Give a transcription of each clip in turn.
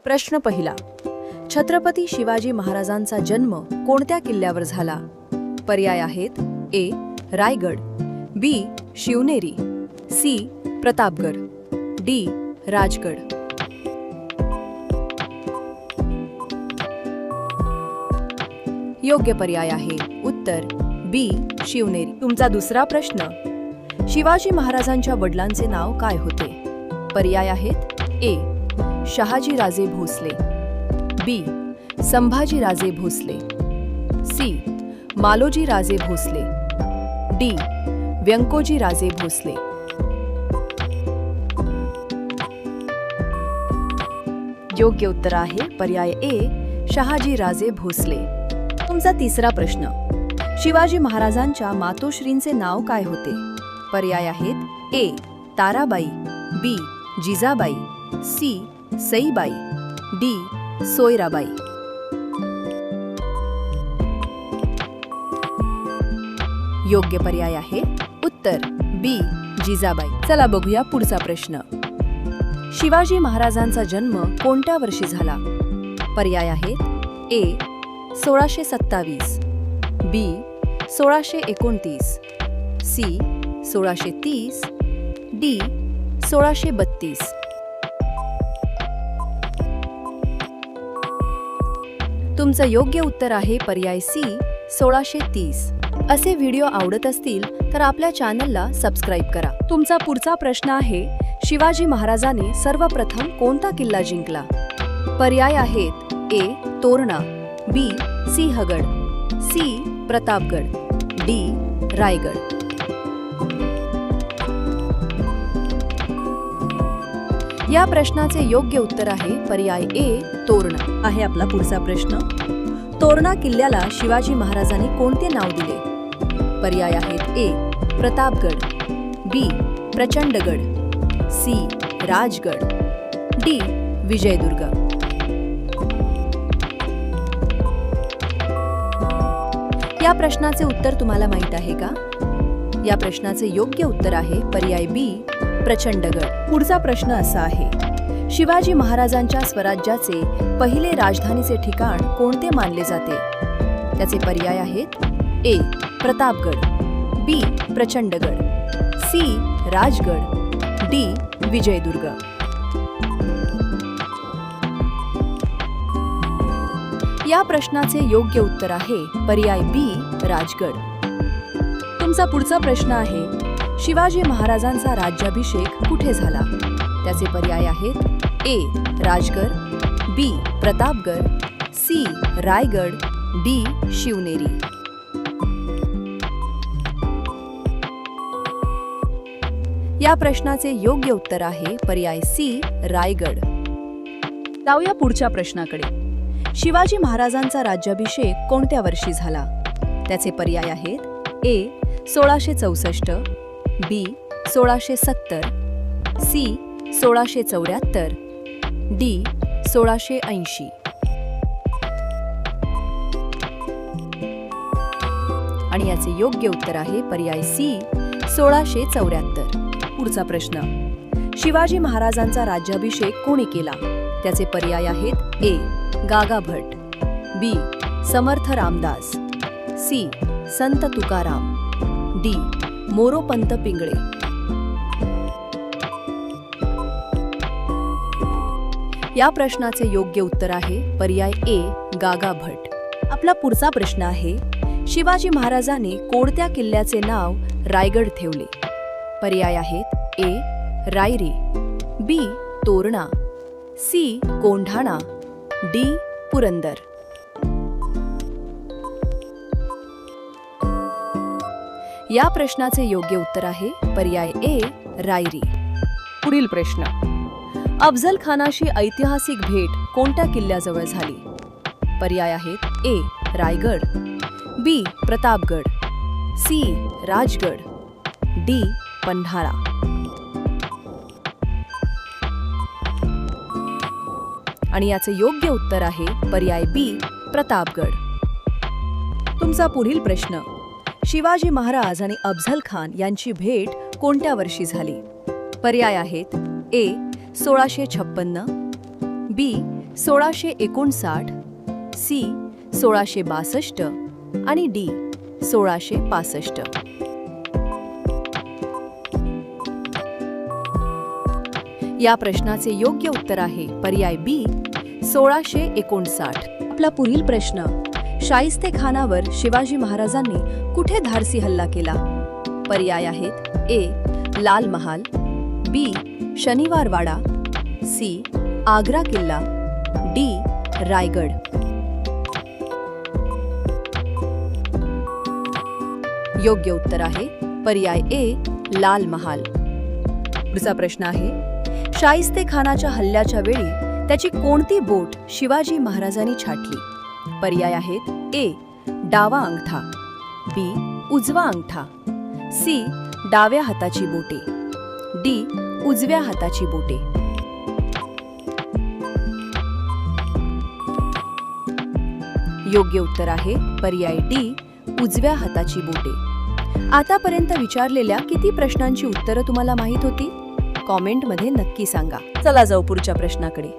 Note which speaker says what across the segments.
Speaker 1: प्रश्न पहिला. छत्रपती शिवाजी महाराजांचा जन्म कोणत्या किल्ल्यावर झाला? पर्याय आहेत ए. रायगड, बी. शिवनेरी, सी. प्रतापगड, डी. राजगड. योग्य पर्याय आहे उत्तर बी. शिवनेरी. तुमचा दुसरा प्रश्न. शिवाजी महाराजांच्या वडिलांचे नाव काय होते? पर्याय आहेत ए. शहाजीराजे भोसले, बी. संभाजीराजे भोसले, सी. मालोजीराजे भोसले, डी. व्यंकोजीराजे भोसले. योग्य उत्तर आहे पर्याय ए. शहाजीराजे भोसले. तुमचा तिसरा प्रश्न. शिवाजी महाराजांच्या मातोश्रींचे नाव काय होते? पर्याय आहेत ए. ताराबाई, बी. जिजाबाई, सी. सईबाई, डी. सोयराबाई. योग्य पर्याय आहे उत्तर बी. जिजाबाई. चला बघूया पुढचा प्रश्न. शिवाजी महाराजांचा जन्म कोणत्या वर्षी झाला? पर्याय आहेत ए. 1627, बी. 1629, सी. 1630, डी. 1632. तुमचं योग्य उत्तर आहे पर्याय सी. 1630. असे व्हिडिओ आवडत असतील तर आपल्या चॅनलला सबस्क्राईब करा. तुमचा पुढचा प्रश्न आहे शिवाजी महाराजांनी सर्वप्रथम कोणता किल्ला जिंकला? पर्याय आहेत ए. तोरणा, बी. सिंहगड, सी. प्रतापगड, डी. रायगड. या प्रश्नाचे योग्य उत्तर आहे पर्याय ए. तोरणा. आहे आपला पुढचा प्रश्न. तोरणा किल्ल्याला शिवाजी महाराजांनी कोणते नाव दिले? पर्याय आहेत ए. प्रतापगड, बी. प्रचंडगड, सी. राजगड, डी. विजयदुर्ग. या प्रश्नाचे उत्तर तुम्हाला माहित आहे का? या प्रश्नाचे योग्य उत्तर आहे पर्याय बी. प्रचंडगड. पुढचा प्रश्न असा आहे. शिवाजी महाराजांच्या स्वराज्याचे पहिले राजधानीचे ठिकाण कोणते मानले जाते? त्याचे पर्याय आहेत ए. प्रतापगड, बी. प्रचंडगड, सी. राजगड, डी. विजयदुर्ग. या प्रश्नाचे योग्य उत्तर आहे पर्याय बी. राजगड. तुमचा पुढचा प्रश्न आहे. शिवाजी महाराजांचा राज्याभिषेक कुठे झाला? त्याचे पर्याय आहेत ए. राजगड, बी. प्रतापगड, सी. रायगड, डी. शिवनेरी. या प्रश्नाचे योग्य उत्तर आहे पर्याय सी. रायगड. जाऊया पुढच्या प्रश्नाकडे. शिवाजी महाराजांचा राज्याभिषेक कोणत्या वर्षी झाला? त्याचे पर्याय आहेत ए. 1664, बी. 1670, सी. 1674, डी. 1680. आणि याचे योग्य उत्तर आहे पर्याय सी. 1674. पुढचा प्रश्न. शिवाजी महाराजांचा राज्याभिषेक कोणी केला? त्याचे पर्याय आहेत ए. गागा भट, बी. समर्थ रामदास, सी. संत तुकाराम, डी. मोरोपंत पिंगळे. या प्रश्नाचे योग्य उत्तर आहे पर्याय ए. गागा भट. आपला पुढचा प्रश्न आहे. शिवाजी महाराजांनी कोणत्या किल्ल्याचे नाव रायगड ठेवले? पर्याय आहेत ए. रायरी, बी. तोरणा, सी. कोंढाणा, डी. पुरंदर. या प्रश्नाचे योग्य उत्तर आहे पर्याय ए. रायरी. पुढील प्रश्न. अफझल खानाशी ऐतिहासिक भेट कोणत्या किल्ल्याजवळ झाली? पर्याय आहेत ए. रायगड, बी. प्रतापगड, सी. राजगड, डी. पन्हाळा. आणि याचे योग्य उत्तर आहे पर्याय बी. प्रतापगड. तुमचा पुढील प्रश्न. शिवाजी महाराज आणि अफझल खान यांची भेट कोणत्या वर्षी झाली? पर्याय आहेत ए. 1656, बी. 1659, सी 1662 आणि डी 1665. या प्रश्नाचे योग्य उत्तर आहे पर्याय बी 1659. आपला पुढील प्रश्न, शाहिस्ते खानावर शिवाजी महाराजांनी कुठे धाडसी हल्ला केला? पर्याय आहेत ए लाल महाल, बी शनिवारवाडा, सी आग्रा किल्ला, डी रायगड. योग्य उत्तर आहे पर्याय ए लाल महाल. पुढचा प्रश्न आहे, शाहिस्ते खानाच्या हल्ल्याच्या वेळी त्याची कोणती बोट शिवाजी महाराजांनी छाटली? पर्याय आहेत ए डावा अंगठा, बी उजवा अंगठा, सी डाव्या हाताची बोटे, डी उजव्या हाताची बोटे. योग्य उत्तर आहे पर्याय डी उजव्या हाताची बोटे. आतापर्यंत विचारलेल्या किती प्रश्नांची उत्तरं तुम्हाला माहित होती? कॉमेंटमध्ये नक्की सांगा. चला जाऊ पुढच्या प्रश्नाकडे.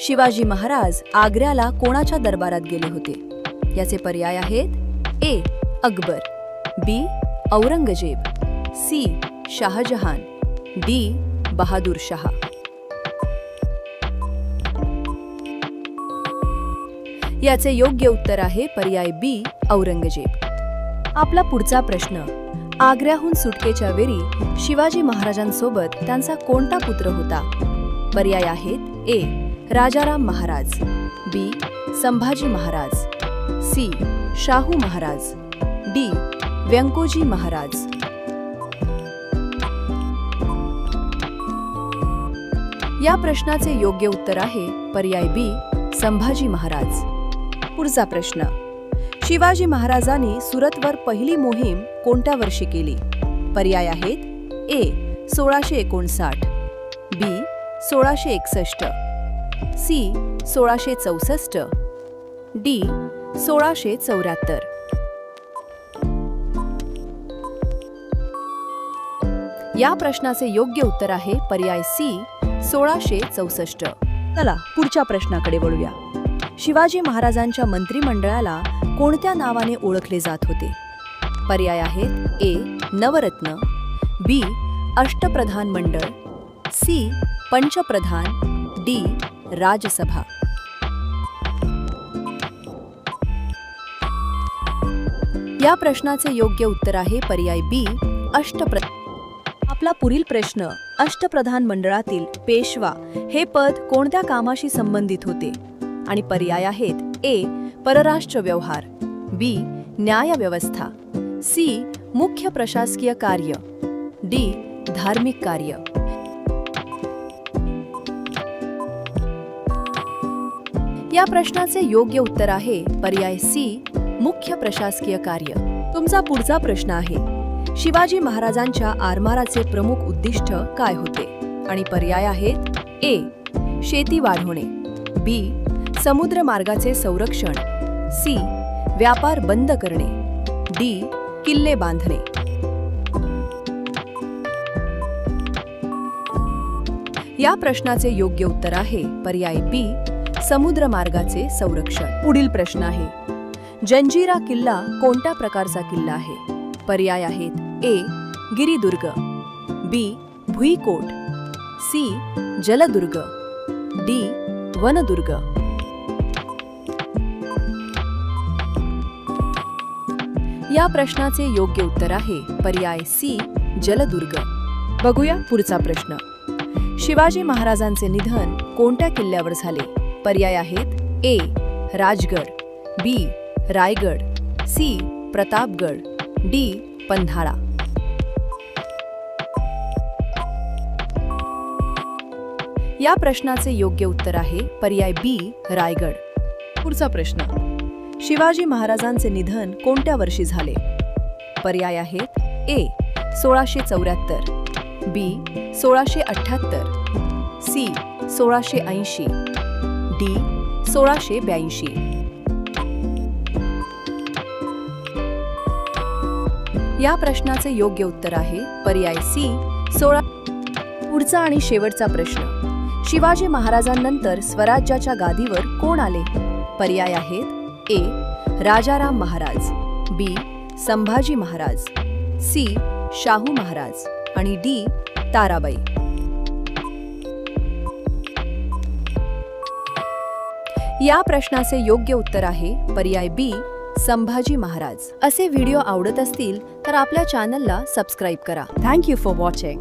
Speaker 1: शिवाजी महाराज आग्र्याला कोणाच्या दरबारात गेले होते? याचे पर्याय आहेत ए अकबर, बी औरंगजेब, सी शाहजहान, डी बहादूर शाह. याचे योग्य उत्तर आहे पर्याय बी औरंगजेब. आपला पुढचा प्रश्न, आग्र्याहून सुटकेच्या वेळी शिवाजी महाराजांसोबत त्यांचा कोणता पुत्र होता? पर्याय आहेत ए राजाराम महाराज, बी संभाजी महाराज, सी शाहू महाराज, डी व्यंकोजी महाराज. या प्रश्नाचे योग्य उत्तर आहे पर्याय बी संभाजी महाराज. पुढचा प्रश्न, शिवाजी महाराजांनी सुरतवर पहिली मोहीम कोणत्या वर्षी केली? पर्याय आहेत ए 1659, बी 1661, सी 1664, डी 1674. या प्रश्नाचे योग्य उत्तर आहे पर्याय सी 1664. चला पुढच्या प्रश्नाकडे वळूया. शिवाजी महाराजांच्या मंत्रिमंडळाला कोणत्या नावाने ओळखले जात होते? पर्याय आहेत ए नवरत्न, बी अष्टप्रधान मंडळ, सी पंचप्रधान, डी राजसभा. या प्रश्नाचे योग्य उत्तर आहे पर्याय बी अष्टप्रधान. आपला पुढील प्रश्न, अष्टप्रधान मंडळातील पेशवा हे पद कोणत्या कामाशी संबंधित होते? आणि पर्याय आहेत ए परराष्ट्र व्यवहार, बी न्याय व्यवस्था, सी मुख्य प्रशासकीय कार्य, डी धार्मिक कार्य. या प्रश्नाचे योग्य उत्तर आहे पर्याय सी मुख्य प्रशासकीय कार्य. तुमचा पुढचा प्रश्न आहे, शिवाजी महाराजांच्या आरमाराचे प्रमुख उद्दिष्ट काय होते? आणि पर्याय आहेत ए शेती वाढवणे, बी समुद्र मार्गाचे संरक्षण, सी व्यापार बंद करणे, डी किल्ले बांधणे. या प्रश्नाचे योग्य उत्तर आहे पर्याय बी समुद्र मार्गाचे संरक्षण. पुढील प्रश्न आहे, जंजिरा किल्ला कोणत्या प्रकारचा किल्ला आहे? पर्याय आहेत ए गिरिदुर्ग, बी भुईकोट, सी जलदुर्ग, डी वनदुर्ग. या प्रश्नाचे योग्य उत्तर आहे पर्याय सी जलदुर्ग. बघूया पुढचा प्रश्न, शिवाजी महाराजांचे निधन कोणत्या किल्ल्यावर झाले? पर्याय आहेत ए राजगड, बी रायगड, सी प्रतापगड, डी पन्हाळा. या प्रश्नाचे योग्य उत्तर आहे पर्याय बी रायगड. पुढचा प्रश्न, शिवाजी महाराजांचे निधन कोणत्या वर्षी झाले? पर्याय आहेत ए 1674, बी 1678, सी 1680, डी 1682. या प्रश्नाचे योग्य उत्तर आहे पर्याय सी 16. पुढचा आणि शेवटचा प्रश्न, शिवाजी महाराजांनंतर स्वराज्याच्या गादीवर कोण आले? पर्याय आहेत: ए. राजाराम महाराज, बी. संभाजी महाराज, सी. शाहू महाराज आणि डी. ताराबाई. या प्रश्नाचे योग्य उत्तर आहे पर्याय बी. संभाजी महाराज. असे व्हिडिओ आवडत असतील तर आपल्या चॅनलला सबस्क्राईब करा. Thank you for watching.